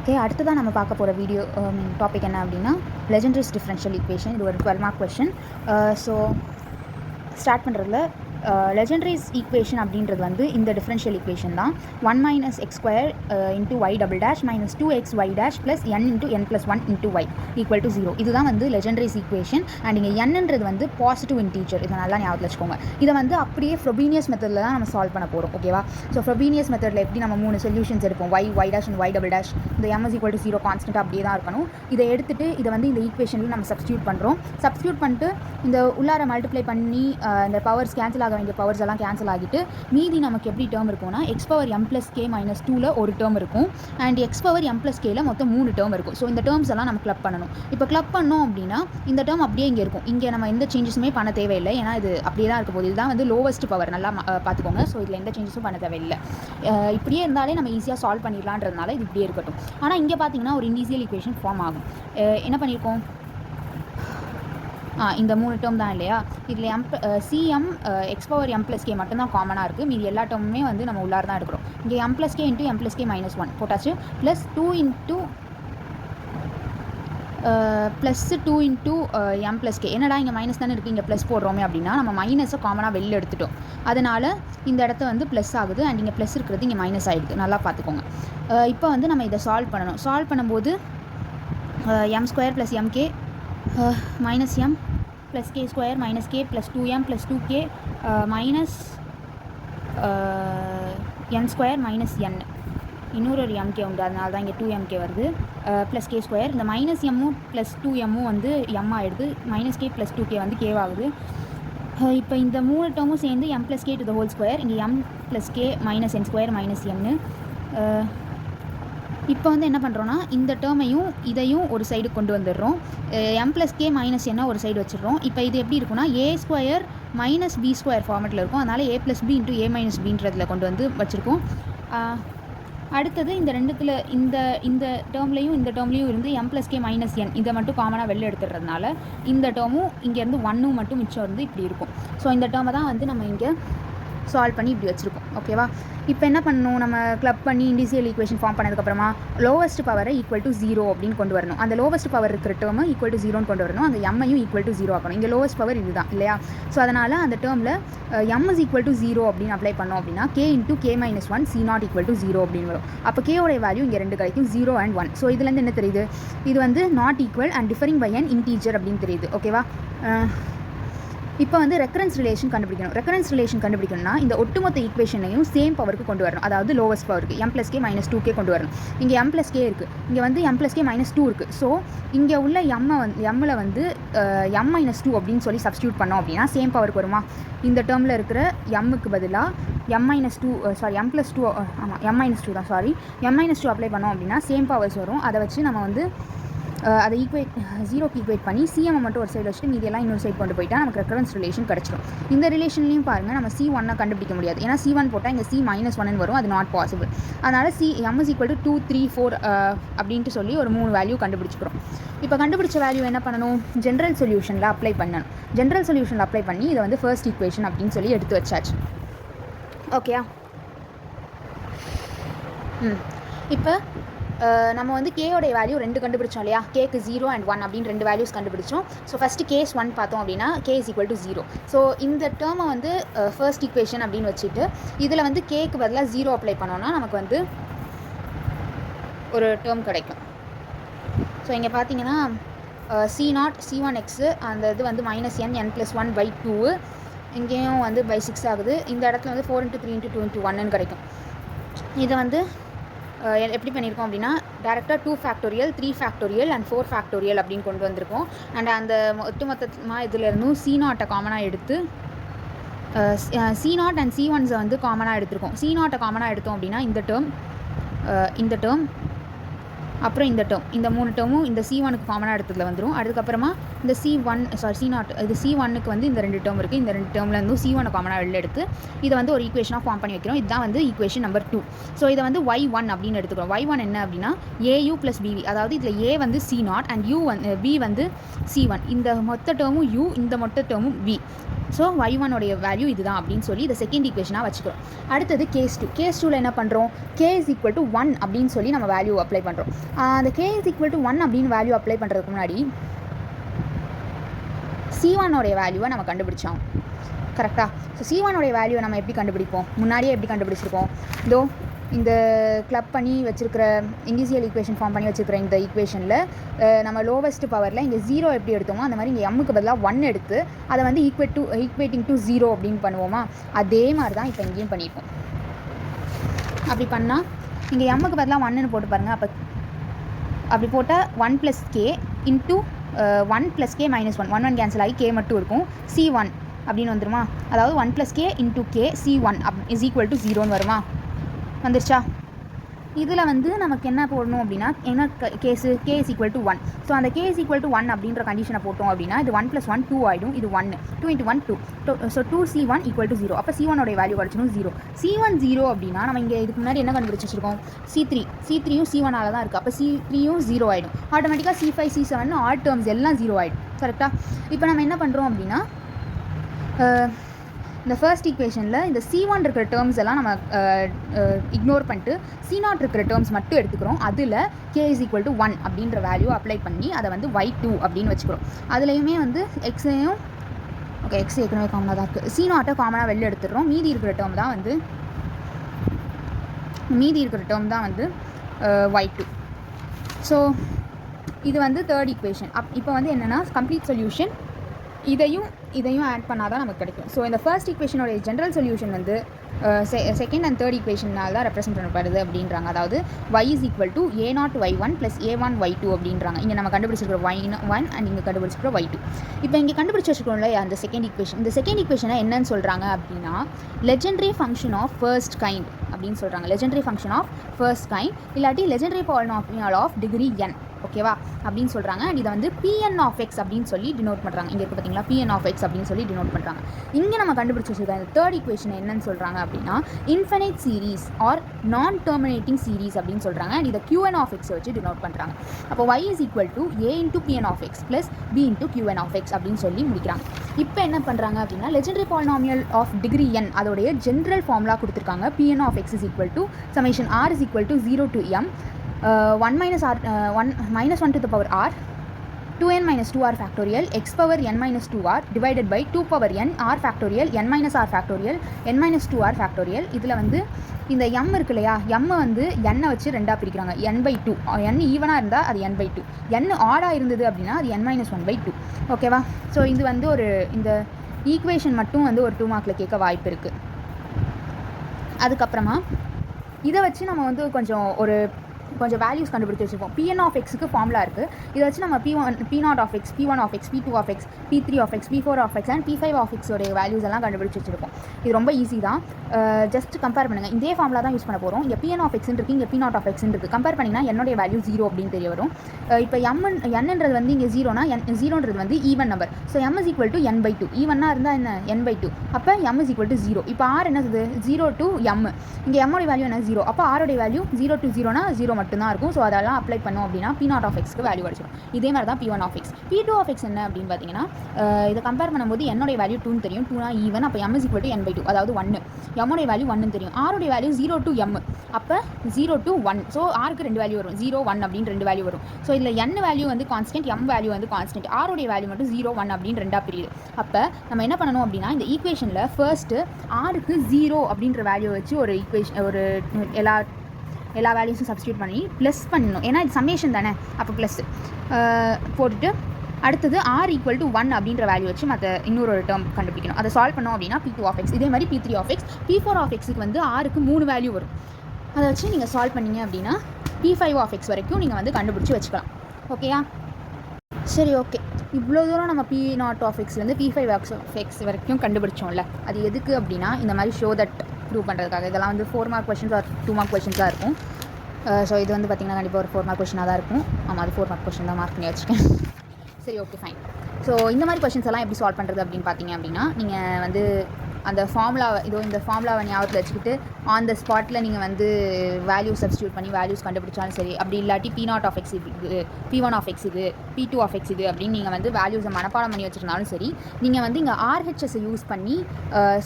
Okay, அடுத்ததான் நம்ம பார்க்க போகிற டாபிக் என்ன அப்படின்னா லெஜெண்டரிஸ் டிஃபரன்ஷியல் ஈக்குவேஷன். இது ஒரு 12 மார்க் கொஷின். ஸோ ஸ்டார்ட் பண்ணுறதுல லெஜெண்டரிஸ் ஈக்குவேஷன் அப்படின்றது வந்து இந்த டிஃபரன்ஷியல் ஈக்குவேஷன் தான். 1 - x² into y double dash minus 2xy dash plus n into n + 1 into y equal to 0. இதுதான் வந்து லெஜெண்டரிஸ் ஈக்குவேஷன். அண்ட் இங்கே என்னன்றது வந்து பாசிட்டிவ் இன்டீஜர். இதை நல்லா ஞாபகம் வச்சுக்கோங்க. இதை வந்து அப்படியே ஃப்ரோபீனியஸ் மெத்தடில் தான் நம்ம சால்வ் பண்ண போகிறோம். ஓகேவா? ஸோ ஃப்ரோபீனியஸ் மெத்தடில் எப்படி நம்ம 3 சொல்யூஷன்ஸ் எடுப்போம், y dash and y double dash, இந்த m = 0 கான்ஸ்டன்ட் அப்படியே தான் இருக்கணும். இதை எடுத்துகிட்டு இதை வந்து இந்த ஈக்குவேஷனில் நம்ம சப்ஸ்டியூட் பண்ணுறோம். சப்ஸ்டியூட் பண்ணிட்டு இந்த உள்ளார மல்டிப்ளை பண்ணி இந்த பவர்ஸ் கேன்சல் ஆக வேண்டிய பவர்ஸ் எல்லாம் கேன்சல் ஆகிட்டு மீதி நமக்கு எப்படி டேர்ம் இருக்கும்னா x⁻m + k - 2ல் ஒரு டேர்ம் இருக்கும். அண்ட் x⁻m + kல மொத்தம் 3 டேர்ம் இருக்கும். ஸோ இந்த டேர்ம்ஸ் எல்லாம் நம்ம கிளப் பண்ணணும். இப்போ கிளப் பண்ணோம் அப்படின்னா இந்த டேர்ம் அப்படியே இங்கே இருக்கும். இங்கே நம்ம எந்த சேஞ்சஸுமே பண்ண தேவையில்லை, ஏன்னா இது அப்படியே தான் இருக்க போகுது. இதுதான் வந்து லோவஸ்ட் பவர். நல்லா பார்த்துக்கோங்க. ஸோ இதில் எந்த சேஞ்சஸும் பண்ண தேவையில்லை. இப்படியே இருந்தாலே நம்ம ஈஸியாக சால்வ் பண்ணிடலான்றதுனால இது இப்படியே இருக்கட்டும். ஆனால் இங்கே பார்த்தீங்கன்னா ஒரு இண்டிசியல் ஈக்குவேஷன் ஃபார்ம் ஆகும். என்ன பண்ணியிருக்கோம், இந்த 3 டேர்ம் தான் இல்லையா? இதில் cm x⁻m + k மட்டும்தான் காமனாக இருக்குது. மீதி எல்லா டேர்முமே வந்து நம்ம உள்ளார தான் எடுக்கிறோம். இங்கே m + k into m + k - 1 போட்டாச்சு. Plus 2 into m + k. என்னடா இங்கே மைனஸ் தானே இருக்குது, இங்கே ப்ளஸ் போடுறோமே அப்படின்னா நம்ம மைனஸை காமனாக வெளில எடுத்துட்டோம். அதனால் இந்த இடத்த வந்து ப்ளஸ் ஆகுது. அண்ட் இங்கே ப்ளஸ் இருக்கிறது இங்கே மைனஸ் ஆகிடுது. நல்லா பார்த்துக்கோங்க. இப்போ வந்து நம்ம இதை சால்வ் பண்ணணும். சால்வ் பண்ணும்போது m² + mk minus m plus k² minus k plus 2m plus 2k minus n² minus n. இன்னொரு mk உண்டு, அதனால தான் இங்கே 2mk வருது. Plus k². இந்த மைனஸ் எம்மும் ப்ளஸ் 2mமும் வந்து m ஆகிடுது. மைனஸ் k ப்ளஸ் 2k வந்து k ஆகுது. இப்போ இந்த 3 டேர்மும் சேர்ந்து m + k to the whole square. இங்கே m + k minus n² minus n. இப்போ வந்து என்ன பண்ணுறோன்னா இந்த டேர்மையும் இதையும் ஒரு சைடு கொண்டு வந்துடுறோம். m + k minus n ஒரு சைடு வச்சிடுறோம். இப்போ இது எப்படி இருக்குன்னா a² minus b² ஃபார்மெட்டில் இருக்கும். அதனால் a + b இன்ட்டு a - bன்றதில் கொண்டு வந்து வச்சுருக்கோம். அடுத்தது இந்த ரெண்டுத்தில் இந்த டேர்ம்லேயும் இந்த டேர்ம்லேயும் இருந்து m + k minus n இதை மட்டும் காமனாக வெளில எடுத்துடுறதுனால இந்த டேர்மும் இங்கேருந்து 1 மட்டும் மிச்சம் இருந்து இப்படி இருக்கும். ஸோ இந்த டேர்மை தான் வந்து நம்ம இங்கே சால்வ் பண்ணி இப்படி வச்சுருக்கோம். ஓகேவா? இப்போ என்ன பண்ணணும், நம்ம கிளப் பண்ணி இண்டிசியல் ஈக்குவேஷன் ஃபார்ம் பண்ணதுக்கப்புறமா லோவஸ்ட் பவரை = 0 அப்படின்னு கொண்டு வரணும். அந்த லோவஸ்ட் பவர் இருக்கிற டேர்மை = 0ன்னு கொண்டு வரணும். அந்த எம்மையும் = 0 ஆக்கணும். இங்கே லோவஸ்ட் பவர் இதுதான் இல்லையா? ஸோ அதனால் அந்த டேர்மில் m = 0 அப்படின்னு அப்ளை பண்ணோம் அப்படின்னா k × k - 1 c0 = 0 அப்படின்னு வரும். அப்போ கேயோடைய வேல்யூ இங்கே 2 கிடைக்கும், 0 and 1. ஸோ இதுலேருந்து என்ன தெரியுது, இது வந்து not equal and differing by an integer அப்படின்னு தெரியுது. ஓகேவா? இப்போ வந்து ரெக்கரன்ஸ் ரிலேஷன் கண்டுபிடிக்கணும். ரெக்கரன்ஸ் ரிலேஷன் கண்டுபிடிக்கணும்னா இந்த ஒட்டுமொத்த ஈக்குவேஷனையும் சேம் பவருக்கு கொண்டு வரணும். அதாவது லோவஸ்ட் பவருக்கு m + k - 2k கொண்டு வரணும். இங்கே m + k இருக்குது, இங்கே வந்து m + k - 2 இருக்குது. ஸோ இங்கே உள்ள எம்மில் வந்து m - 2 அப்படின்னு சொல்லி சப்ஸ்டியூட் பண்ணோம் அப்படின்னா சேம் பவருக்கு வருமா? இந்த டேர்மில் இருக்கிற எம்முக்கு பதிலாக m - 2 m + 2 ஆமாம் m - 2 தான் m - 2 அப்ளை பண்ணோம் அப்படின்னா சேம் பவர்ஸ் வரும். அதை வச்சு நம்ம வந்து அதை 0க்கு ஈக்குவேட் பண்ணி cm மட்டும் ஒரு சைடு வச்சுட்டு மீதியெல்லாம் இன்னொரு சைடு கொண்டு போயிட்டா நமக்கு ரெக்கரன்ஸ் ரிலேஷன் கிடச்சிடும். இந்த ரிலேஷன்லையும் பாருங்கள், நம்ம c1 கண்டுபிடிக்க முடியாது. ஏன்னா c1 போட்டால் இங்கே c - 1 வரும். அது நாட் பாசிபிள். அதனால் m = 2, 3, 4 அப்படின்ட்டு சொல்லி ஒரு 3 வேல்யூ கண்டுபிடிச்சிக்கிறோம். இப்போ கண்டுபிடிச்ச வேல்யூ என்ன பண்ணணும், ஜென்ரல் சொல்யூஷனில் அப்ளை பண்ணணும். ஜென்ரல் சொல்யூஷனில் அப்ளை பண்ணி இதை வந்து ஃபர்ஸ்ட் ஈக்குவேஷன் அப்படின்னு சொல்லி எடுத்து வச்சாச்சு. ஓகேயா? இப்போ நம்ம வந்து கேயோடைய வேல்யூ 2 கண்டுபிடிச்சோம் இல்லையா? கேக்கு 0 and 1 அப்படின்னு 2 வேல்யூஸ் கண்டுபிடிச்சோம். ஸோ ஃபஸ்ட்டு கேஸ் 1 பார்த்தோம் அப்படின்னா k = 0. ஸோ இந்த டேர்மை வந்து ஃபர்ஸ்ட் ஈக்குவேஷன் அப்படின்னு வச்சுட்டு இதில் வந்து கேக்கு பதிலாக 0 அப்ளை பண்ணோன்னா நமக்கு வந்து ஒரு டேர்ம் கிடைக்கும். ஸோ இங்கே பார்த்தீங்கன்னா c0 c1x அந்த இது வந்து -n n + 1/2. இங்கேயும் வந்து /6 ஆகுது. இந்த இடத்துல வந்து 4 × 3 × 2 × 1ன்னு கிடைக்கும். இதை வந்து எப்படி பண்ணியிருக்கோம் அப்படின்னா டேரெக்டாக 2 ஃபேக்டோரியல் 3 ஃபேக்டோரியல் அண்ட் 4 ஃபேக்டோரியல் அப்படின்னு கொண்டு வந்திருக்கோம். அண்ட் அந்த ஒட்டுமொத்தமாக இதில் இருந்தும் c0 காமனாக எடுத்து c0 அண்ட் c1 வந்து காமனாக எடுத்திருக்கோம். c0 காமனாக எடுத்தோம் அப்படின்னா இந்த டேர்ம் அப்புறம் இந்த டேர்ம், இந்த 3 டேர்மும் இந்த c1க்கு காமனாக எடுத்ததில் வந்துடும். அதுக்கப்புறமா இந்த c0 இது c1க்கு வந்து இந்த 2 டேர்ம் இருக்குது. இந்த 2 டேர்ம்லேருந்து c1 காமனாக வெளில எடுத்து இதை வந்து ஒரு ஈக்குவேஷனாக ஃபார்ம் பண்ணி வைக்கிறோம். இதுதான் வந்து ஈக்குவேஷன் நம்பர் 2. ஸோ இதை வந்து y1 அப்படின்னு எடுத்துக்கிறோம். y1 என்ன அப்படின்னா au + bv. அதாவது இதில் a வந்து c0 அண்ட் b வந்து c1. இந்த மொத்த டேர்மும் u, இந்த மொத்த டேர்மும் v. ஸோ y1 உடைய வேல்யூ இதுதான் அப்படின்னு சொல்லி இதை செகண்ட் ஈக்குவேஷனாக வச்சுக்கிறோம். அடுத்தது கேஸ் டூவில் என்ன பண்ணுறோம், k = 1 அப்படின்னு சொல்லி நம்ம வேல்யூ அப்ளை பண்ணுறோம். அந்த k = 1 அப்படின்னு வேல்யூ அப்ளை பண்ணுறதுக்கு முன்னாடி C1 உடைய வேல்யூவை நம்ம கண்டுபிடிச்சோம். கரெக்டாக? ஸோ C1 உடைய வேல்யூவை நம்ம எப்படி கண்டுபிடிப்போம், முன்னாடியே எப்படி கண்டுபிடிச்சிருப்போம், இதோ இந்த கிளப் பண்ணி வச்சுருக்கிற இனிஷியல் ஈக்குவேஷன் ஃபார்ம் பண்ணி வச்சுருக்கிற இந்த ஈக்குவேஷனில் நம்ம லோவஸ்ட் பவரில் இங்கே 0 எப்படி எடுத்தோமோ அந்த மாதிரி இங்கே எம்முக்கு பதிலாக 1 எடுத்து அதை வந்து ஈக்குவேட்டிங் டு 0 அப்படின்னு பண்ணுவோமா, அதே மாதிரி தான் இப்போ இங்கேயும் பண்ணியிருக்கோம். அப்படி பண்ணால் இங்கே எம்முக்கு பதிலாக 1ன்னு போட்டு பாருங்கள். அப்படி போட்டால் 1 + k இன்ட்டு 1 + k - 1 1 கேன்சல் ஆகி k மட்டும் இருக்கும். C1 அப்படின்னு வந்துருமா, அதாவது 1 + k இன்ட்டு k C1 = 0ன்னு வருமா, வந்துருச்சா? இதில் வந்து நமக்கு என்ன போடணும் அப்படின்னா என்ன கேஸு, k = 1. ஸோ அந்த k = 1 அப்படின்ற கண்டிஷனை போட்டோம் அப்படின்னா இது 1 + 1 2 ஆகிடும். இது 1 2 × 1 2. So 2C1 = 0. அப்போ C1 உடைய வேல்யூ கிடச்சிடும் 0. C1 0 அப்படின்னா நம்ம இங்கே இதுக்கு முன்னாடி என்ன கண்டுபிடிச்சி வச்சுருக்கோம், C3யும் C1 தான் இருக்குது. அப்போ C3யும் 0 ஆகிடும். ஆட்டோமேட்டிக்காக C5 C7 ஆட் டேர்ம்ஸ் எல்லாம் 0 ஆகிடும். கரெக்டாக? இப்போ நம்ம என்ன பண்ணுறோம் அப்படின்னா இந்த ஃபர்ஸ்ட் ஈக்குவேஷனில் இந்த C1 இருக்கிற டேர்ம்ஸ் எல்லாம் நம்ம இக்னோர் பண்ணிட்டு C0 இருக்கிற டேர்ம்ஸ் மட்டும் எடுத்துக்கிறோம். அதில் k = 1 அப்படின்ற வேல்யூ அப்ளை பண்ணி அதை வந்து y2 அப்படின்னு வச்சுக்கிறோம். அதுலேயுமே வந்து எக்ஸையும் எக்ஸ் ஏற்கனவே காமனாக தான் இருக்குது. C0 காமனாக வெளில எடுத்துடுறோம். மீதி இருக்கிற டேர்ம் தான் வந்து y2. ஸோ இது வந்து தேர்ட் ஈக்குவேஷன். இப்போ வந்து என்னென்னா கம்ப்ளீட் சொல்யூஷன் இதையும் ஆட் பண்ணால் தான் நமக்கு கிடைக்கும். ஸோ இந்த ஃபர்ஸ்ட் ஈக்குவேஷனோடைய ஜென்ரல் சொல்யூஷன் வந்து செகண்ட் அண்ட் தேர்ட் ஈக்குவேஷனால் தான் ரெப்ரசென்ட் பண்ணப்படுது அப்படின்றாங்க. அதாவது y = a0y1 + a1y2 அப்படின்றாங்க. இங்கே நம்ம கண்டுபிடிச்சிருக்கிற y1 அண்ட் இங்கே கண்டுபிடிச்சிருக்கிற y2. இப்போ இங்கே கண்டுபிடிச்சி வச்சுருக்கோம்ல அந்த செகண்ட் ஈக்குவேஷன். இந்த செகண்ட் ஈக்குவேஷனை என்னன்னு சொல்கிறாங்க அப்படின்னா Legendre function of first kind அப்படின்னு சொல்கிறாங்க. Legendre function of first kind இல்லாட்டி Legendre polynomial of degree n, ஓகேவா அப்படின்னு சொல்கிறாங்க. அண்ட் இதை வந்து Pn(x) அப்படின்னு சொல்லி டினோட் பண்ணுறாங்க. இங்கே இருக்குது பார்த்தீங்களா, Pn(x) அப்படின்னு சொல்லி டினோட் பண்ணுறாங்க. இங்கே நம்ம கண்டுபிடிச்சி வச்சுருக்க இந்த தேர்ட் ஈக்குவேஷன் என்னன்னு சொல்கிறாங்க அப்படின்னா infinite series or non terminating series அப்படின்னு சொல்கிறாங்க. அண்ட் இதை Qn(x) வச்சு டினோட் பண்ணுறாங்க. அப்போ y = a × Pn(x) + b × Qn(x) அப்படின்னு சொல்லி முடிக்கிறாங்க. இப்போ என்ன பண்ணுறாங்க அப்படின்னா Legendre polynomial of degree n அதோடைய ஜென்ரல் ஃபார்முலா கொடுத்துருக்காங்க. Pn(x) = r = 0 to m 1 - (1 to the power r) 2n - 2r factorial x power n - 2r divided by 2 power n r factorial n - r factorial n - 2r factorial. இதில் வந்து இந்த m இருக்கு இல்லையா, m வந்து n வச்சு 2ஆக பிரிக்கிறாங்க. n/2 n ஈவனாக இருந்தால் அது n/2, n ஆடாக இருந்தது அப்படின்னா அது n - 1/2. ஓகேவா? ஸோ இது வந்து இந்த ஈக்குவேஷன் மட்டும் வந்து ஒரு 2 மார்க்கில் கேட்க வாய்ப்பு இருக்குது. அதுக்கப்புறமா இதை வச்சு நம்ம வந்து கொஞ்சம் வேல்யூஸ் கண்டுபிடிச்சி வச்சுருப்போம். Pn(x)க்கு ஃபார்முலா இருக்குது. இதை வச்சு நம்ம P0(x), P1(x), P2(x), P3(x), P4(x) and P5(x) உடைய வேல்யூஸ் எல்லாம் கண்டுபிடிச்சி வச்சுருப்போம். இது ரொம்ப ஈஸி தான். ஜஸ்ட் கம்பேர் பண்ணுங்கள். இதே ஃபார்முலா தான் யூஸ் பண்ண போகிறோம். இங்கே Pn(x) இருக்குது, இங்கே P0(x) இருக்குது. கம்பேர் பண்ணிங்கன்னா என்னுடைய வேல்யூ 0 அப்படின்னு தெரிய வரும். இப்போ n வந்து இங்கே 0னா 0ன்றது வந்து even number. So m = n/2. ஈவனாக இருந்தால் என்ன n/2. அப்போ m = 0. இப்போ r என்னது 0 to m. இங்கே m உடைய வேல்யூ என்ன 0. அப்போ r உடைய வேல்யூ 0 to 0னா 0 மட்டும்தான் இருக்கும். ஸோ அதெல்லாம் அப்ளை பண்ணோம் அப்படின்னா P0(x)க்கு வேல்யூ கிடச்சிடும். இதே மாதிரி தான் P1(x). P2(x) என்ன அப்படின்னு பார்த்தீங்கன்னா இதை கம்பேர் பண்ணும்போது என்னுடைய வேல்யூ 2 தெரியும். 2னா ஈவன். அப்போ m = n/2, அதாவது 1. m உடைய வேல்யூ 1 தெரியும். r உடைய வேல்யூ 0 to m. அப்போ 0 to 1. ஸோ rக்கு 2 வேல்யூ வரும். 0 1 அப்படின்னு 2 வேல்யூ வரும். ஸோ இதில் n வேல்யூ வந்து கான்ஸ்டன்ட், m வேல்யூ வந்து கான்ஸ்டன்ட். r உடைய வேல்யூ மட்டும் 0 1 அப்படின்னு 2ஆக பிரியுது. அப்போ நம்ம என்ன பண்ணணும் அப்படின்னா இந்த ஈக்குவேஷனில் ஃபர்ஸ்ட்டு rக்கு 0 அப்படின்ற வேல்யூ வச்சு ஒரு ஈக்குவேஷன் எல்லா வேல்யூஸும் சப்ஸ்டியூட் பண்ணி ப்ளஸ் பண்ணணும். ஏன்னா இது சம்மேஷன் தானே, அப்போ ப்ளஸ் போட்டுட்டு அடுத்தது r = 1 அப்படின்ற வேல்யூ வச்சு இன்னொரு டேர்ம் கண்டுபிடிக்கணும். அதை சால்வ் பண்ணோம் அப்படின்னா P2(x), இதே மாதிரி P3(x), P4(x)க்கு வந்து rக்கு 3 வேல்யூ வரும். அதை வச்சு நீங்கள் சால்வ் பண்ணிங்க அப்படின்னா P5(x) வரைக்கும் நீங்கள் வந்து கண்டுபிடிச்சி வச்சுக்கலாம். ஓகேயா? சரி, ஓகே. இவ்வளோ தூரம் நம்ம P0(x)லேருந்து P5(x) வரைக்கும் கண்டுபிடிச்சோம்ல, அது எதுக்கு அப்படின்னா இந்த மாதிரி ஷோ தட் ப்ரூவ் பண்ணுறதுக்காக. இதெல்லாம் வந்து 4 மார்க் கொஷின்ஸ் ஆர் 2 மார்க் கொஷின்ஸாக இருக்கும். ஸோ இது வந்து பார்த்திங்கன்னா கண்டிப்பாக ஒரு 4 மார்க் கொஷினாக தான் இருக்கும். ஆமாம், அது 4 மார்க் கொஷின் தான் மார்க் பண்ணி வச்சுருக்கேன். சரி, ஓகே, ஃபைன். ஸோ இந்த மாதிரி கொஷின்ஸ் எல்லாம் எப்படி சால்வ் பண்ணுறது அப்படின்னு பார்த்தீங்க அப்படின்னா நீங்கள் வந்து அந்த ஃபார்முலாவை இந்த ஃபார்முலாவை ஞாபகத்தில் வச்சுக்கிட்டு ஆன் த ஸ்பாட்டில் நீங்கள் வந்து வேல்யூ சப்ஸ்டியூட் பண்ணி வேல்யூஸ் கண்டுபிடிச்சாலும் சரி, அப்படி இல்லாட்டி P0 இது, P1 இது, P2 இது அப்படின்னு நீங்கள் வந்து வேல்யூஸை மனப்பாடம் பண்ணி வச்சுருந்தாலும் சரி, நீங்கள் வந்து இங்கே RHSஐ யூஸ் பண்ணி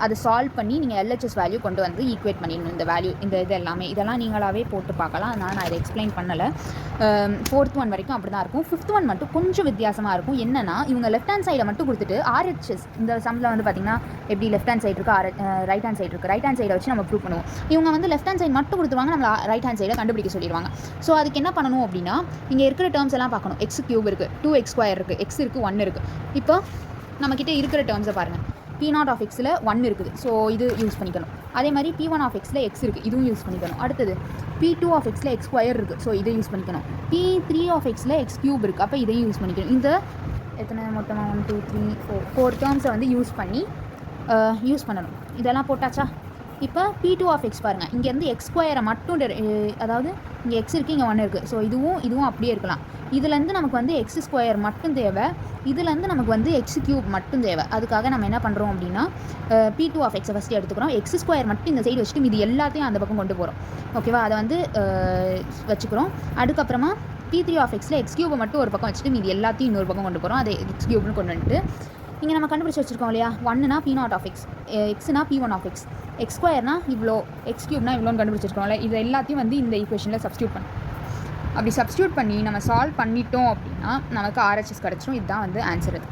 அதை சால்வ் பண்ணி நீங்கள் LHS வேல்யூ கொண்டு வந்து ஈக்குவேட் பண்ணிடணும். இந்த வேல்யூ இது எல்லாமே இதெல்லாம் நீங்களாகவே போட்டு பார்க்கலாம். அதனால் நான் இதை எக்ஸ்பிளைன் பண்ணலை. 4th ஒன் வரைக்கும் அப்படி தான் இருக்கும். 5th ஒன் மட்டும் கொஞ்சம் வித்தியாசமாக இருக்கும். என்னென்னா இவங்க லெஃப்ட் ஹேண்ட் சைடை மட்டும் கொடுத்துட்டு RHS இந்த சம்மில் வந்து பார்த்திங்கன்னா எப்படி லெஃப்ட் ஹேண்ட் சைடு இருக்குது, ரைட் ஹேண்ட் சைடு இருக்குது. ரைட் ஹேண்ட் சைடை வச்சு நம்ம ப்ரூவ் பண்ணுவோம். இவங்க வந்து லெஃப்ட் ஹேண்ட் சைடு மட்டும் கொடுத்துருவாங்க, நம்ம ரைட் ஹேண்ட் சைடை கண்டுபிடிக்க சொல்லிடுவாங்க. ஸோ அதுக்கு என்ன பண்ணணும் அப்படின்னா, இங்கே இருக்கிற டேர்ம்ஸ் எல்லாம் பார்க்கணும். x³ இருக்குது, 2x² இருக்குது, x இருக்குது, 1 இருக்குது. இப்போ நம்மக்கிட்ட இருக்கிற டேர்ம்ஸை பாருங்கள். P0 1 இருக்குது, ஸோ இது யூஸ் பண்ணிக்கணும். அதே மாதிரி P1 x இருக்குது, இதுவும் யூஸ் பண்ணிக்கணும். அடுத்தது P2 x² இருக்குது, ஸோ இதை யூஸ் பண்ணிக்கணும். P3 x³ இருக்குது, அப்போ இதையும் யூஸ் பண்ணிக்கணும். இந்த எத்தனை மொத்தமாக 1 2 3 4 டேர்ம்ஸை வந்து யூஸ் பண்ணணும். இதெல்லாம் போட்டாச்சா? இப்போ P2 பாருங்கள், இங்கேருந்து x² மட்டும் அதாவது இங்கே x இருக்குது, இங்கே 1 இருக்குது. ஸோ இதுவும் அப்படியே இருக்கலாம். இதுலேருந்து நமக்கு வந்து x² மட்டும் தேவை, இதுலேருந்து நமக்கு வந்து x³ மட்டும் தேவை. அதுக்காக நம்ம என்ன பண்ணுறோம் அப்படின்னா P2 ஃபஸ்ட்டு எடுத்துக்கிறோம். x² மட்டும் இந்த சைடு வச்சுட்டு இது எல்லாத்தையும் அந்த பக்கம் கொண்டு போகிறோம். ஓகேவா? அதை வந்து வச்சுக்கிறோம். அதுக்கப்புறமா P3 x³ மட்டும் ஒரு பக்கம் வச்சுட்டு இது எல்லாத்தையும் இன்னொரு பக்கம் கொண்டு போகிறோம். அதை x³ கொண்டு வந்துட்டு இங்கே நம்ம கண்டுபிடிச்சி வச்சுருக்கோம் இல்லையா, 1னா P0 xனா P1 x²னா இவ்வளோ, x³ இவ்வளோன்னு கண்டுபிடிச்சிருக்கோம்ல. இது எல்லாத்தையும் வந்து இந்த ஈக்குவேஷனில் சப்ஸ்டியூட் பண்ணணும். அப்படி சப்ஸ்டியூட் பண்ணி நம்ம சால்வ் பண்ணிட்டோம் அப்படின்னா நமக்கு RHS கிடச்சிரும். இதுதான் வந்து ஆன்சர். அது